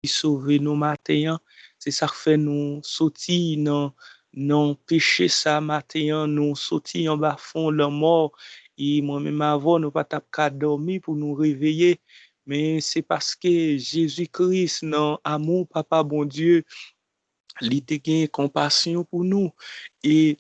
sauver nous matin, c'est ça qui fait nous sortir non péché ça matin, nous sortir en bas fond la mort et moi-même avant nous pas qu'à dormir pour nous réveiller, mais c'est parce que Jésus-Christ non amour papa bon Dieu, il te gain compassion pour nous et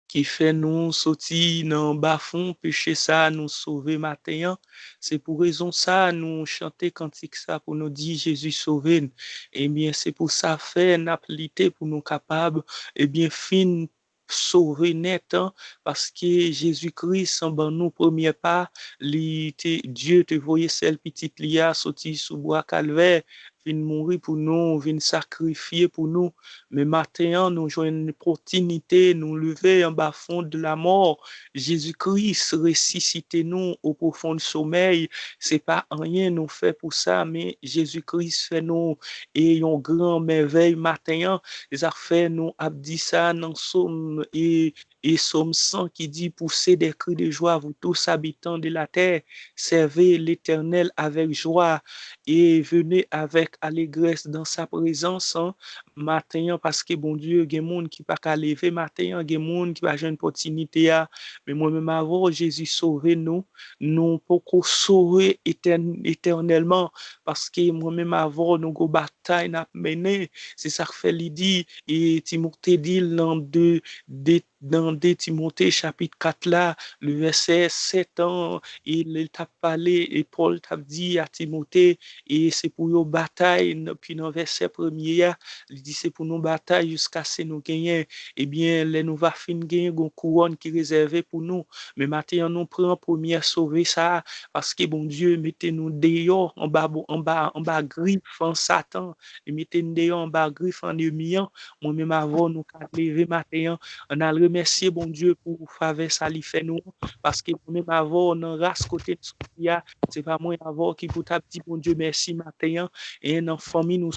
qui fait nous sortir dans bas fond péché ça nous sauver matin. C'est pour raison ça nous chanter cantique ça pour nous dire Jésus sauver. Eh bien c'est pour ça faire n'appliquer pour nous capables bien fin sauver net parce que Jésus-Christ en ban nous premier pas Dieu te voyait celle petite lia sorti sous bois calvaire vient mourir pour nous vient sacrifier pour nous mais matin, nous jouons une opportunité, nous lever en bas fond de la mort. Jésus-Christ ressuscité nous au profond sommeil. C'est pas rien nous fait pour ça, mais Jésus-Christ fait nous et un grand merveille matin. Ça fait nous abdi ça dans Somme et Somme 100 qui dit poussez des cris de joie, vous tous habitants de la terre, servez l'Éternel avec joie et venez avec allégresse dans sa présence. Matin parce que bon Dieu, il y a des gens qui pas qu'à lever matin, il y a des gens qui pas une opportunité mais moi-même avant Jésus sauver nous, nous pour sauver éternellement parce que moi-même avant nous go bataille n'a mené, c'est ça que fait l'idi et Timothée dit dans 2 Timothée chapitre 4 là, le verset 7 ans, il t'a parlé et Paul t'a dit à Timothée et c'est pour une bataille puis dans verset premier il dit c'est pour nos batailles jusqu'à ce que nous gagnions. Eh bien, les nous va fin gagner une couronne qui est réservée pour nous. Mais maintenant, nous prenons première sauver ça parce que bon Dieu, mettez-nous dehors en bas griffe en Satan. Et mettez-nous dehors en bas griffe en ennemi. Moi-même avant, nous lever matin, on a remercié bon Dieu pour faveur ça lui fait nous parce que moi-même avant, on a race côté de Sophia. C'est pas moi avant qui pour dit bon Dieu merci matin et dans famille nous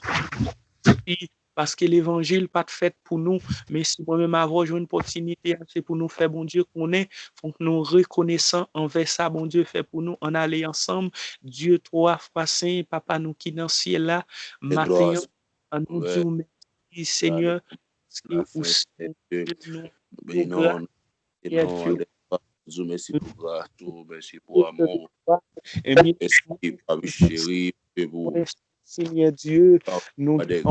parce que l'évangile pas de fait pour nous, mais si moi-même avoir une opportunité, c'est pour nous faire bon Dieu qu'on est, faut que nous reconnaissons envers ça, bon Dieu fait pour nous, on allait ensemble, Dieu 3 fois saint, papa nous qui dans le ciel là, Et gloire, matin, on nous dit ouais, merci Seigneur, parce que la vous fin, c'est Dieu. nous grâce, Bénissons, et non, Dieu, Dieu, merci pour grâce, merci pour amour, et bien, merci pour chéri, pour Seigneur Dieu, nous des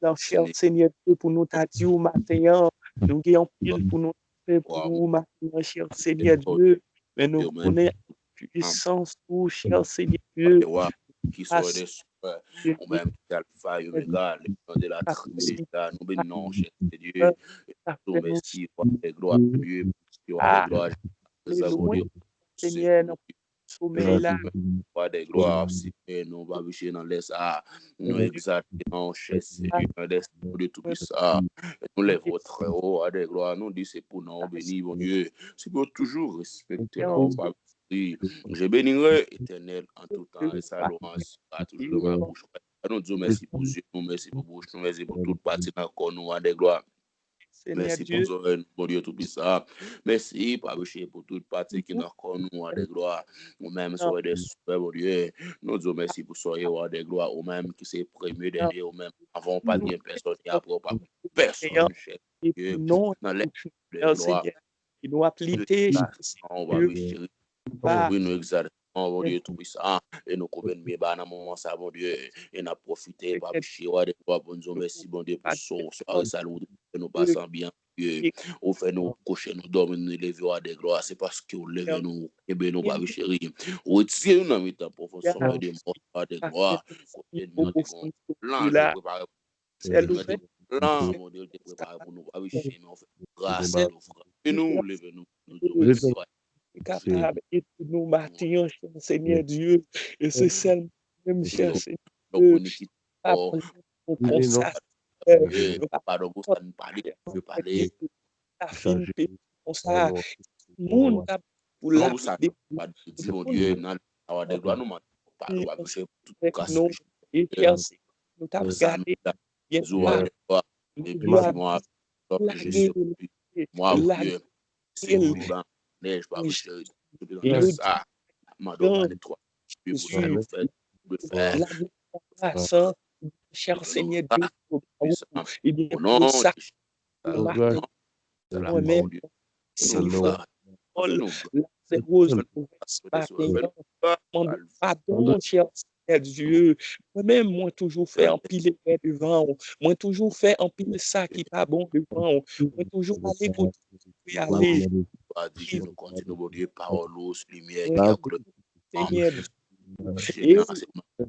dans cher Seigneur Dieu pour nous t'adieu au matin, nous guéons pile pour nous faire pour nous matin, cher Seigneur Dieu, mais nous connaissons puissance pour cher Seigneur Dieu, qui sont des soeurs, ou même Alpha et Omega, les gens de la Trinité, nous bénissons, cher Dieu, et nous merci pour des gloires, Dieu, pour des gloires, nous avons Dieu, Seigneur, nous sommeil là, pour des gloires, Seigneur, nous va vicher dans les arts, nous exaltons, cher Seigneur, l'esprit de tout ça, nous lèvons très haut à des gloires, nous disons c'est pour nous bénir, mon Dieu, c'est pour toujours respecter, je bénirai éternel en tout temps et sa louange sera toujours dans ma bouche. Nous disons merci pour Dieu, nous merci pour bouche, nous merci pour toute partie encore nous à des gloires. Merci pour nous, mon Dieu tout puissant. Merci pour toute partie qui nous encore nous à des gloires. Nous même soyez des super, mon Dieu. Nous disons merci pour soyez à des gloires, ou même qui c'est premier dernier, ou même avant pas de personne et après pas personne, cher Dieu. Dans les gloires. Il doit appliquer, On va chérir. Oui, nous exaltons, mon Dieu tout-puissant, et nous convenons bien dans moment ça, mon Dieu, et nous profitons, par chérir des gloires, bon Dieu, merci, bon Dieu, pour ce soir, salut, nous passons bien, Dieu, au fait, nous coucher, nous dormir, nous lever à des gloires, c'est parce que vous levez nous, et bien, nous, par chérir, retirez-nous dans le temps profond, sommeil des morts, à des gloires, côté de nous, l'ange préparé, plan, mon Dieu, préparé pour nous, par chérir, on fait grâce et l'offre, et nous, levez-nous, nous merci, capable et nous matin, Seigneur Dieu, et c'est celle même cher Seigneur Dieu, comme ça, pardon, vous savez parler, la fin comme ça, monde pour la non, vous savez pas dire, mon Dieu, dans la des gloires, nous parlons, avec toute grâce, et cher nous t'a regardé, bien là, et puis moi, Jésus, moi, Dieu, c'est vous dans neige, pas vous chérir, dans ça, m'a demandé 3, puis vous faire, cher Seigneur Dieu, et bien, au le nom sac de de matin, moi-même, Seigneur, la rose ce matin, pardon, cher Seigneur Dieu, moi-même, moi toujours fait en pile devant, moi toujours fait en pile ça qui pas bon devant, moi toujours aller pour aller, nous continuons, mon Dieu, parole, lumière oui, qui a coulé. Seigneur, J'aime et, c'est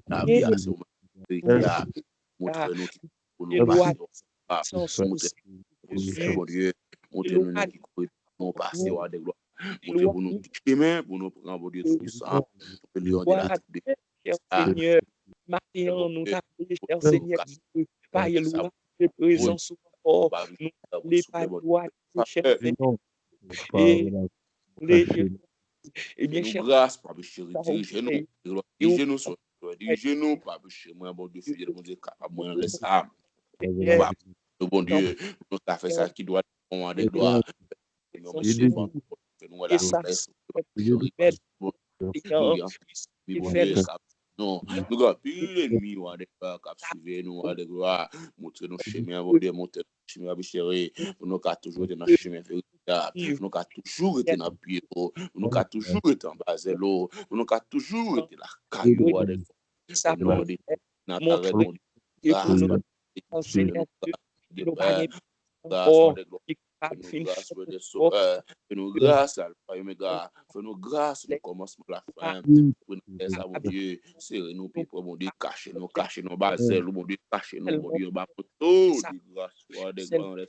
la vie, c'est au qui a montré nous qui pour nous passer, montré nous, mon Dieu, montré nous qui nous passer, des gloires, montré pour nous chemin, pour nous prendre, mon Dieu, tout ça, pour nous de la cher Seigneur, maintenant, nous t'appelons, cher Seigneur Dieu, par loi de présence au corps, nous les pas loi de cher Seigneur, et les et bien, nous cher grâce, Papa chéri, dirigez-nous sur dirigez-nous, Papa chéri, moi, bon Dieu, fidèle, mon Dieu, capable, moi, laisse ça. Bon Dieu, nous avons fait ça qui doit être des gloires. Nous et ça, non, nous avons plus l'ennemi ou des pas qui suivent nous à des gloires, montrer nos chemins, montrer nos chemins, chéri, nous avons toujours été dans le chemin véritable, nous avons toujours été dans le pied, nous avons toujours été en bas de l'eau, nous avons toujours été la caillou à des ça gloires. Au nom de Nazareth, mon Dieu, et pour nous, Seigneur Dieu, nous pas encore fais-nous grâce pour des sauveurs, fais-nous grâce à l'Alpha et Omega, fais-nous grâce le commencement la fin, pour nous laisser à mon Dieu, serrez-nous, puis pour mon Dieu, cachez-nous, bazel, mon Dieu, cachez-nous, mon Dieu, bas pour tout, des grâces, des grands, des salués.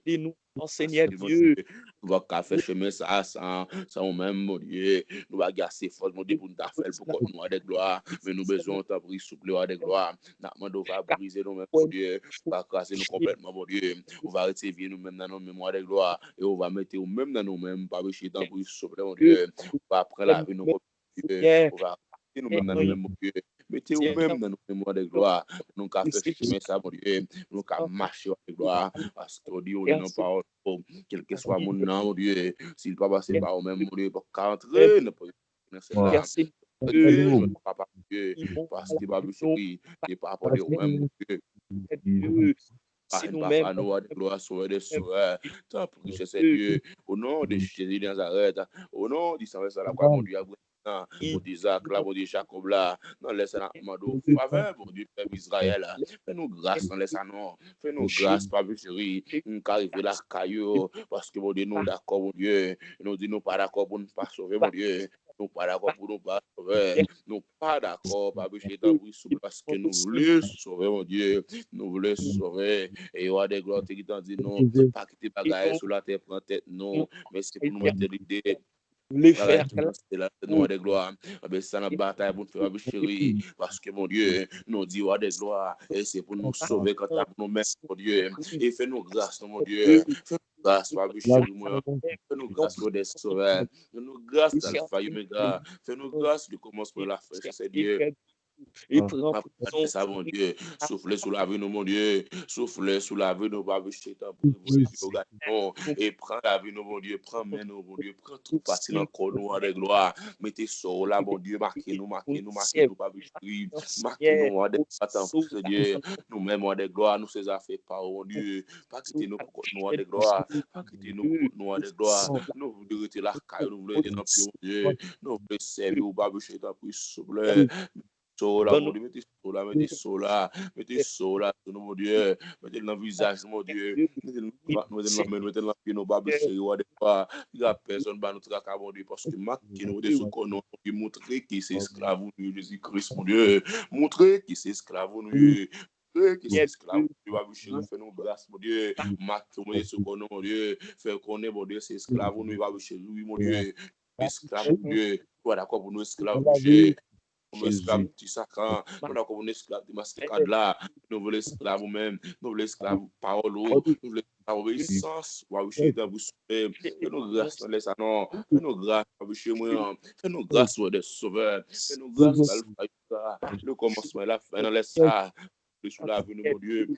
et nous, Seigneur Dieu, nous va faire chemin ça sans même, mon Dieu, nous va gasser fort, mon Dieu, pour nous faire pour nous avoir des gloires, mais nous besoin de brise souple, des gloires, nous va briser nous même, mon Dieu, va casser nous complètement, mon Dieu, on va retirer nous-mêmes dans nos mémoires des gloires, et on va mettre nous-mêmes dans nous-mêmes, pas bêcher dans brise souple, mon Dieu, on va prendre la vie, nous, mon Dieu, on va nous-mêmes dans nous-mêmes, mon Dieu, mettez vous-même dans nos mémoires de gloire, nous avons fait chemin ça, mon Dieu, nous avons marché de gloire, parce que Dieu, on est dans parole, quel que soit mon nom, mon Dieu, s'il ne peut passer par vous-même, mon Dieu, pour qu'entrer dans celle-là, papa, Dieu, parce que Babu chéri, et par rapport à vous-même, mon Dieu, c'est papa, nous-mêmes, nous avons des gloires, sauver des sauveurs, tant pour que c'est Dieu, au nom de Jésus de Nazareth, au nom du Saint-Esprit, la croix, mon Dieu, mon Dieu, Isaac, là, mon Dieu, Jacob, là, dans les Amado, faveur, mon Dieu, Père Israël, fais-nous grâce dans les anons, fais-nous grâce, Papa chéri, nous arriver là, caillou, parce que, mon Dieu, nous d'accord, mon Dieu, nous disons, nous pas d'accord pour nous pas sauver, mon Dieu, nous pas d'accord pour nous pas sauver, nous pas d'accord, Papa chéri, parce que nous voulons sauver, mon Dieu, nous voulons sauver, et il y aura des gloires qui t'ont dit non, pas quitter bagaille sur la terre, prendre tête, non, mais c'est pour nous mettre l'idée. les faire, C'est la noix de gloire. C'est la bataille pour nous faire chérie. Parce que mon Dieu, nous dit des gloires. Et c'est pour nous sauver quand nous mettre, mon Dieu. Et fais-nous grâce, mon Dieu. Fais-nous grâce, Papa chérie, moi. Fais-nous grâce pour des sauveurs. Fais-nous grâce d'Alpha et Omega. Fais-nous grâce du commencement de la fin, c'est Dieu. et prend Ça, mon Dieu, soufflez sous la vie, nous, mon Dieu, soufflez sous la vie, nous, Babu Chétan, et prends la vie, nous, mon Dieu, prends main, nous, mon Dieu, prends tout parti dans le corps, nous, en gloire, mettez sur là, mon Dieu, marquez-nous, Babu Chéri, marquez-nous, en des attends, Dieu, nous-mêmes, en des gloires, nous, ces affaires, par mon Dieu, pas quitter nous pour nous, en des gloires, pas quitter nous pour nous, en des gloires, nous, vous voulez être là, nous voulons être dans le pied, mon Dieu, nous voulons servir au Babu Chétan, puis souffler. Sola, mon Dieu, mettez sola, sur nous, mon Dieu, mettez dans le visage, mon Dieu, mettez dans la main, mettez dans la pied, nos babes chéris, ou des fois, il y a personne, bah, notre caca, mon Dieu, parce que ma qui nous dit ce qu'on a, montrer qui c'est esclave, nous, Jésus-Christ, mon Dieu, montrer qui c'est esclave, nous, montrer qui c'est esclave, nous, babes chéris, fais-nous grâce, mon Dieu, ma qui nous dit ce qu'on a, mon Dieu, fais qu'on est, mon Dieu, c'est esclave, nous, babes chéris, mon Dieu, esclave, mon Dieu, toi, d'accord, pour nous, esclave, mon Dieu. Comme esclave petit sacrant, nous avons comme un esclave de masquade là, nous voulons esclave nous-mêmes, nous voulons esclave parole, nous voulons esclave obéissance, waouh, chez vous sauver, fais-nous grâce dans les anons, fais-nous grâce, waouh, chez moi, fais-nous grâce pour des sauveurs, fais-nous grâce dans le commencement et la fin dans les ça, sous la vie, mon Dieu.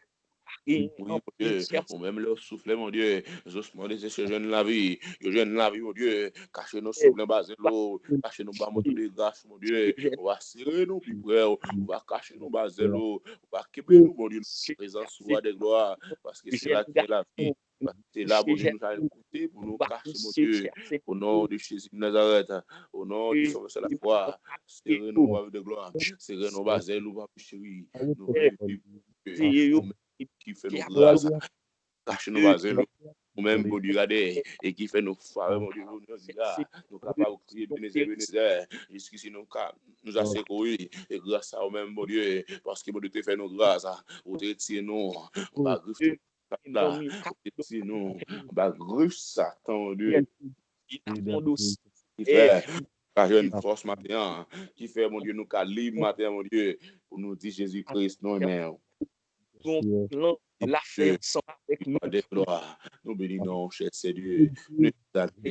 Oui, mon Dieu, ou même le souffle, mon Dieu, justement, les jeunes la vie, les jeunes la vie, mon Dieu, cachez nos souffles en bas de l'eau, cachez nos bas de grâce, mon Dieu, on va serrer nos plus près, on va cacher nos bas de l'eau, on va quitter nous, mon Dieu, notre présence, roi de gloire, parce que c'est là qu'est la vie, parce que c'est là, mon Dieu, nous allons écouter pour nous cacher, mon Dieu, au nom de Jésus de Nazareth, au nom du Sauveur de la foi, serrer nos bas de gloire, serrer nos bas de l'eau, chérie, nous voulons vivre, qui fait nos grâces, cacher nos bases, ou même, bon Dieu, regardez, et qui fait nos frères, mon Dieu, nous dira, nous capables de crier, bénézer, jusqu'ici, nous a secouru, et grâce à vous-même, mon Dieu, parce que, mon Dieu, te fait nos grâces, ou te retire nous, on va griffe tout là, ou te retire nous, on va griffe Satan, mon Dieu, qui fait, la jeune force matin, qui fait, mon Dieu, nous libre matin, mon Dieu, pour nous dire Jésus-Christ, non, mais, la faire sans avec nous. de gloire, nous bénissons, cher Dieu, nous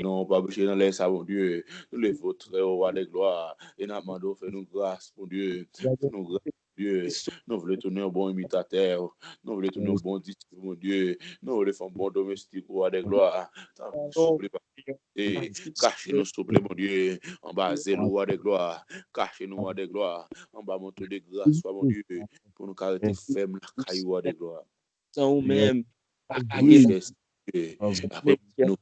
non pas boucher dans les savons, Dieu, nous les vôtres, au roi de gloire, et nous demandons, fais-nous grâce, mon Dieu, fais-nous grâce, Dieu, nous voulons tourner un bon imitateur, nous voulons tourner un bon disciple, mon Dieu, nous voulons faire un bon domestique, au roi de gloire, et cachez-nous, s'il vous plaît, mon Dieu, en bas, zélo, roi de gloire, cachez-nous, roi de gloire, en bas, montre de grâce, mon Dieu, pour nous arrêter ferme, la caille, roi de gloire. Sans même, Oui, après, nous,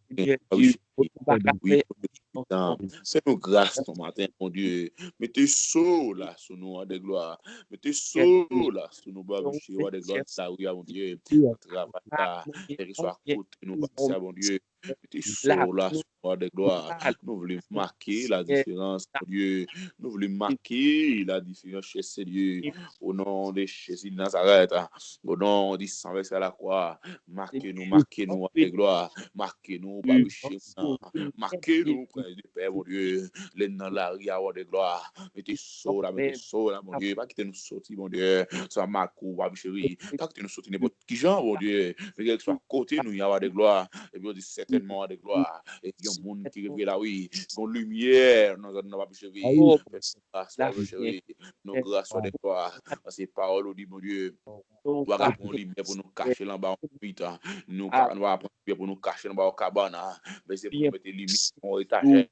fais-nous grâce ton matin, mon Dieu. Mettez saut là sous nous de gloire. Mettez saut là sous nous babuchés de gloire. Ça, oui, mon Dieu. Notre travail là, qu'il soit côté nous passer, mon Dieu. Mettez saut là sous nous de gloire. Nous voulons marquer la différence, mon Dieu. Nous voulons marquer la différence chez ce Dieu. Au nom de Jésus de Nazareth. Au nom du sang versé à la croix. Marquez-nous de gloire. Marquez-nous, babuchés. Marquez-nous, prince de paix, mon Dieu. Les dans la ria de gloire. Mettez saut là, mon Dieu. Pas quitter nous sortir, mon Dieu. Ça marque ou babucherie. Pas quitter nous sortir n'importe qui genre, mon Dieu. Mais qu'il soit côté nous, il y a de gloire. Et puis on dit certainement de gloire. Et il y a un monde qui revient là, oui. Une lumière dans notre babucherie. Grâce, babucherie. Nos grâces de gloire. Ces paroles, dit, mon Dieu. Nous allons prendre lumière pour nous cacher là bas en vite. Nous allons prendre lumière pour nous cacher là bas en cabane. Mais c'est pour nous mettre lumière en étagère.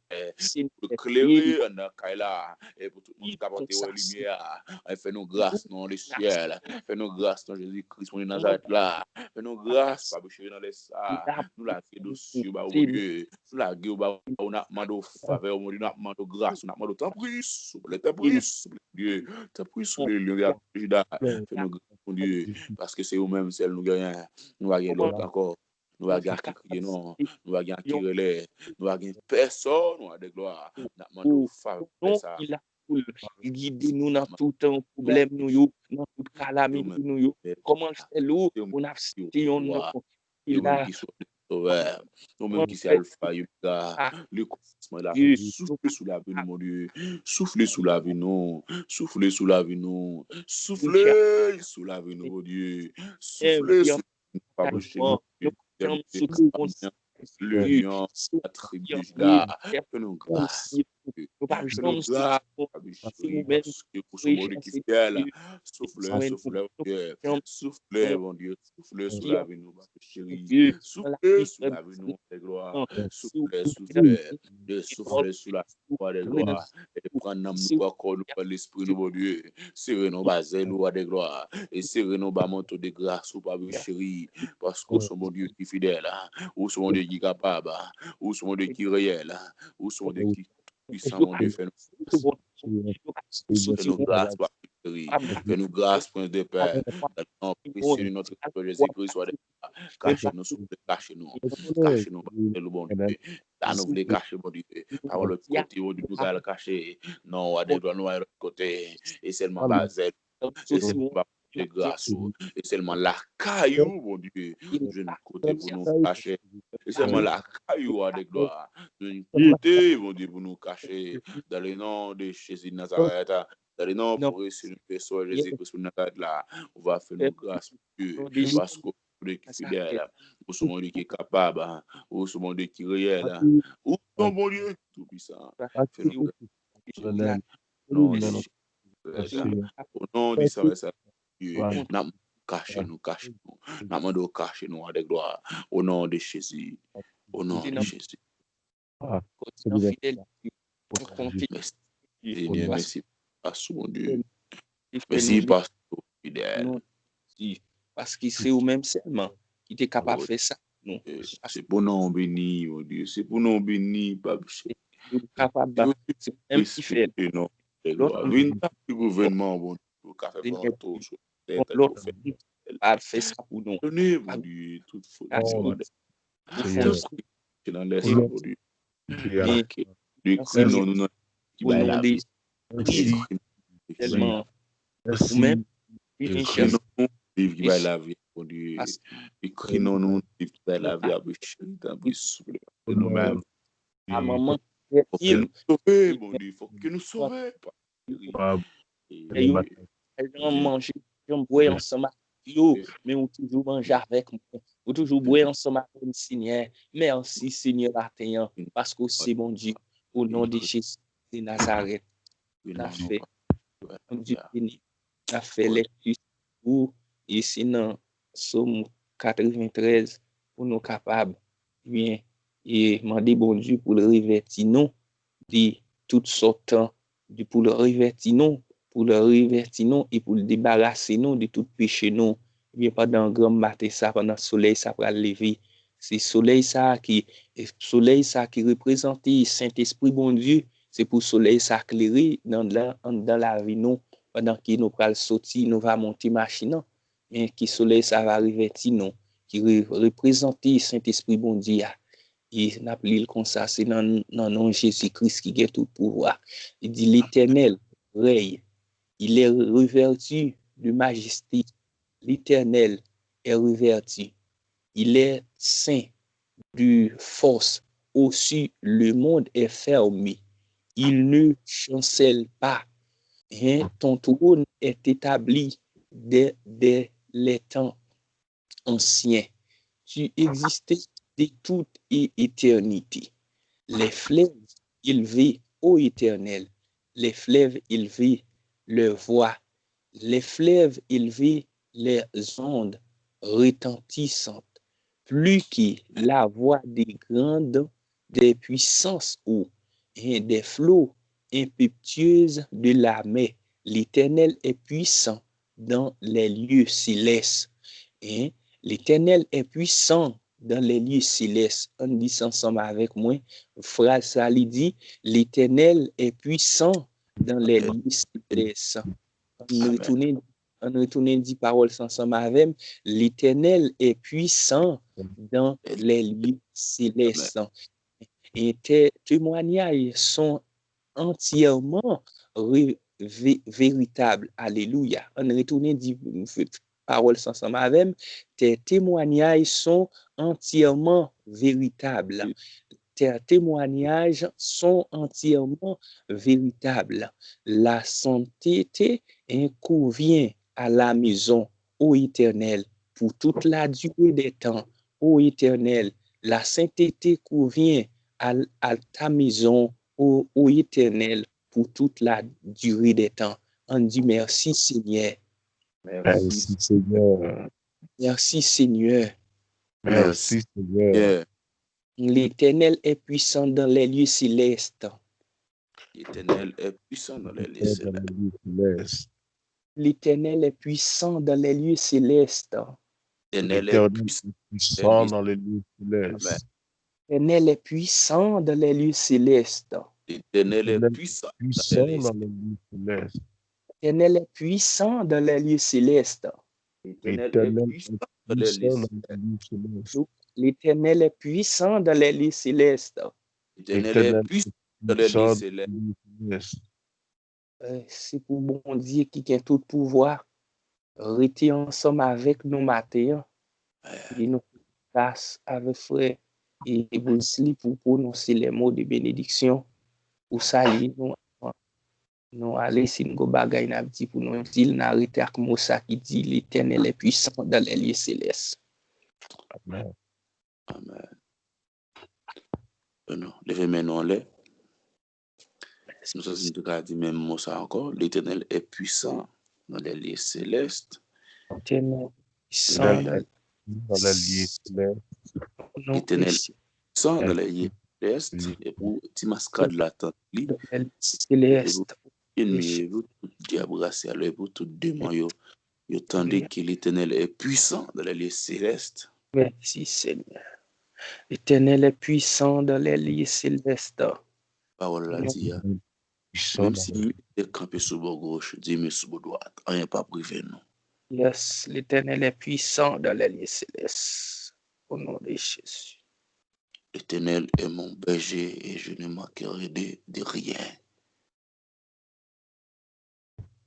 Pour éclairer dans Kaila. Et pour tout le monde qui apporte la lumière. Fais-nous grâce dans le ciel. Fais-nous grâce dans Jésus-Christ, mon Nazareth là. Fais-nous grâce, pas boucher dans les ça. Nous la guidons sur mon Dieu. Nous la guidons, on a demandé faveur, mon Dieu. On a demandé grâce. On a demandé tant plus. Tant plus, Dieu. Tant plus sur les lieux. Fais-nous grâce, mon Dieu. Parce que c'est vous-même, c'est nous gagnons. Nous avons l'autre encore. Nous avons qui crier non. Nous avons qui relève. Nous avons personne. Nous avons de gloire. Nous avons demandé faveur ça. Guidez-nous dans tout problème, nous, dans toute calamité, nous, comment c'est l'eau, on a cité un nom, il a nous-mêmes qui c'est Alpha, Yoga, le commencement de la vie, soufflez sous la vie, mon Dieu, soufflez sous la vie, nous, soufflez sous la vie, nous, soufflez sous la vie, mon Dieu, soufflez sous la vie, nous, le lion, la tribu de Juda, fais-nous grâce, fais-nous grâce, parce que pour ce monde qui est fidèle, soufflez, soufflez, soufflez, mon Dieu, soufflez sous la vie, nous, chérie, soufflez sous la vie, nous, de gloire, soufflez, soufflez sous la foi de gloire, et prendre nous par corps, nous par l'esprit, nous, mon Dieu, serrez nos bases, nous, de gloire, et serrez nos bas manteaux de grâce, ou pas, chérie, parce que ce mon Dieu qui est fidèle, ou ce mon Dieu qui est capable, ou ce mon Dieu qui est réel, ou ce mon Dieu qui est puissant, mon Dieu, fais-nous grâce, fais-nous grâce, prince de paix, dans le précieux de notre Seigneur Jésus-Christ, soit cachez-nous, cachez-nous, cachez-nous, le bon Dieu, là nous voulons cacher, mon Dieu, par l'autre côté, où nous allons cacher, non, à des doigts, nous à l'autre côté, et seulement basé, et seulement de grâce, et seulement la caillou, mon Dieu, je ne côté pour nous cacher, et seulement la caillou à des gloires, je ne côté, mon Dieu, pour nous cacher, dans le nom de Jésus de Nazareth, dans le nom pour réussir une personne, Jésus-Christ de Nazareth, là, on va faire nos grâces, Dieu, parce que Dieu qui est fidèle, ou ce monde qui est capable, ou ce monde qui est réel, ou ton bon Dieu tout puissant, fais-nous grâce. Non, au nom du Saint-Esprit, Dieu, Cachez-nous. La main de cachez-nous avec gloire. Au nom de Jésus. Au nom de Jésus. Merci, Seigneur. Merci, Pasteur, mon Dieu. Merci, Pasteur fidèle. Parce que c'est au même seulement qui est capable de faire ça. C'est pour nous bénir, mon Dieu. C'est pour nous bénir, Papa. C'est même qui fait. L'autre gouvernement, bon Dieu, qui a fait partout sur la terre. L'autre a fait ça pour nous. Donnez, mon Dieu, toute faute. C'est dans l'esprit, mon Dieu. Décris non, nous, qui va la vie. Tellement. Ou même, décris non, qui va la vie, mon Dieu. Décris non, nous, qui va la vie, avec nous-mêmes. À maman, faut que nous sauver, mon Dieu. Faut que nous sauver. On mange, on boit ensemble. Mais on toujours mange avec moi. On toujours boit ensemble avec le Seigneur. Merci, Seigneur, Athéen, parce que c'est mon Dieu. Au nom de Jésus de Nazareth. On a fait, on a fait lecture et sinon, Somme 93, pour nous capables, bien, et demander bon Dieu pour le revêtir nous de toutes sortes, pour le revêtir nous, et pour le débarrasser nous de tout péché nous. Bien, pendant un grand matin, ça, pendant le soleil, ça va lever. C'est soleil ça qui représente le Saint-Esprit, bon Dieu. C'est pour le soleil ça éclairer dans la vie nous. Pendant que nous allons sortir, nous allons monter machine. Mais qui soleil ça va revêtir nous. Qui représente le Saint-Esprit, bon Dieu. Et n'a plus comme ça, c'est dans le nom de Jésus-Christ qui a tout pouvoir. Il dit l'Éternel règne. Il est revêtu de majesté. L'Éternel est revêtu. Il est saint de force. Aussi, le monde est fermé. Il ne chancelle pas. Ton trône est établi dès les temps anciens. Tu existais de toute éternité. Les fleuves élevés, ô Éternel, les fleuves élevés, leur voix, les fleuves élevés, les ondes retentissantes, plus que la voix des grandes, des puissances eaux, et des flots impétueuses de la mer. L'Éternel est puissant dans les lieux célestes. L'Éternel est puissant dans les lieux célestes. On dit ça ensemble avec moi. Phrase ça lui dit, l'Éternel est puissant dans les lieux célestes. On retourne dit parole ensemble avec moi. L'Éternel est puissant dans les lieux célestes. Et tes témoignages sont entièrement véritables. Alléluia. On retourne dit parole ensemble avec moi. Tes témoignages sont entièrement véritables. Tes témoignages sont entièrement véritables. La sainteté convient à la maison, ô Éternel, pour toute la durée des temps. Ô Éternel, la sainteté convient à ta maison, ô Éternel, pour toute la durée des temps. On dit merci Seigneur. Merci Seigneur. Merci Seigneur. Merci Seigneur. L'Éternel est puissant dans les lieux célestes. L'Éternel est puissant dans les lieux célestes. L'Éternel est puissant dans les lieux célestes. L'Éternel est puissant dans les lieux célestes. L'Éternel est puissant dans les lieux célestes. L'Éternel est puissant dans les lieux célestes. L'Éternel est puissant dans les lieux célestes. L'Éternel est puissant dans les lieux célestes. L'Éternel est puissant dans les lieux célestes. L'Éternel est puissant dans les lieux célestes. C'est pour bon Dieu qui a tout pouvoir. Rester ensemble avec nous matin. Et nous passe avec frère et Bousli pour prononcer les mots de bénédiction. Pour saluer nous aller si nous bagay n'a dit pour nous dire n'arrêter avec mot ça qui dit l'Éternel est puissant dans les lieux célestes. Amen. Amen. Non, levez nous en l'air. Nous sommes dit même mot ça encore. L'Éternel est puissant dans les lieux célestes. Éternel, puissant Dans les lieux célestes. Éternel, puissant dans les lieux célestes, et pour ti mascade la tente, céleste. ennemi, vous tout diable racié à l'œil, vous tout démon, yo tendez que l'Éternel est puissant dans les lieux célestes. Merci Seigneur. L'Éternel est puissant dans les lieux célestes. Parole la dit, même si nous sommes campés sous bord gauche, Dieu met sous bord droite, rien pas privé nous. Yes, l'Éternel est puissant dans les lieux célestes. Au nom de Jésus. L'Éternel est mon berger et je ne manquerai de rien.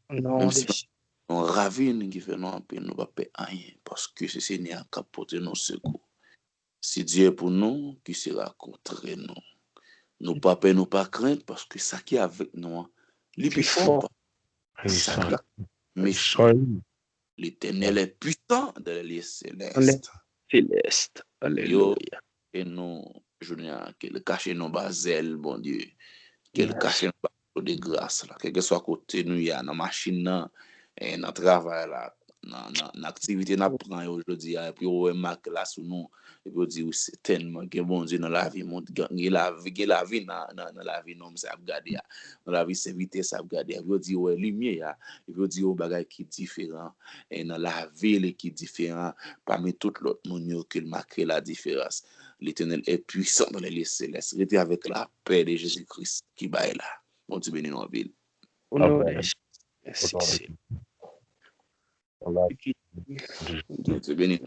Au nom Même de si Jésus. on ravine qui fait nous en paix, nous ne va pas rien parce que c'est Seigneur qui a porté nos secours. Si Dieu est pour nous, qui sera contre nous? Nous pas peur, nous pas crainte parce que ça qui est avec nous, il est plus fort. Ça qui est méchant. L'Éternel est puissant dans les lieux célestes. Céleste. Alléluia. Et nous, je veux dire, qu'elle cache nos basels, bon Dieu. Qu'elle cache nos basels de grâce, là. Quel que soit côté nous, il y a dans machine, et dans travail, là, dans activité, nous prenons aujourd'hui, et puis on marque là sous nous, et puis on dit, c'est tellement que bon Dieu, dans la vie, la vie, dans la vie, non, ça a gardé, dans la vie, c'est vitesse, ça a gardé, et puis on dit, ouais, lumière, et puis on dit, bagage qui est différent, et dans la ville qui est différent, parmi tout l'autre monde qui marque la différence. L'Éternel est puissant dans les lieux célestes. Restez avec la paix de Jésus-Christ qui va là. Bon Dieu béni nos villes. Au nom de Jésus. Merci. Voilà. Bon Dieu béni.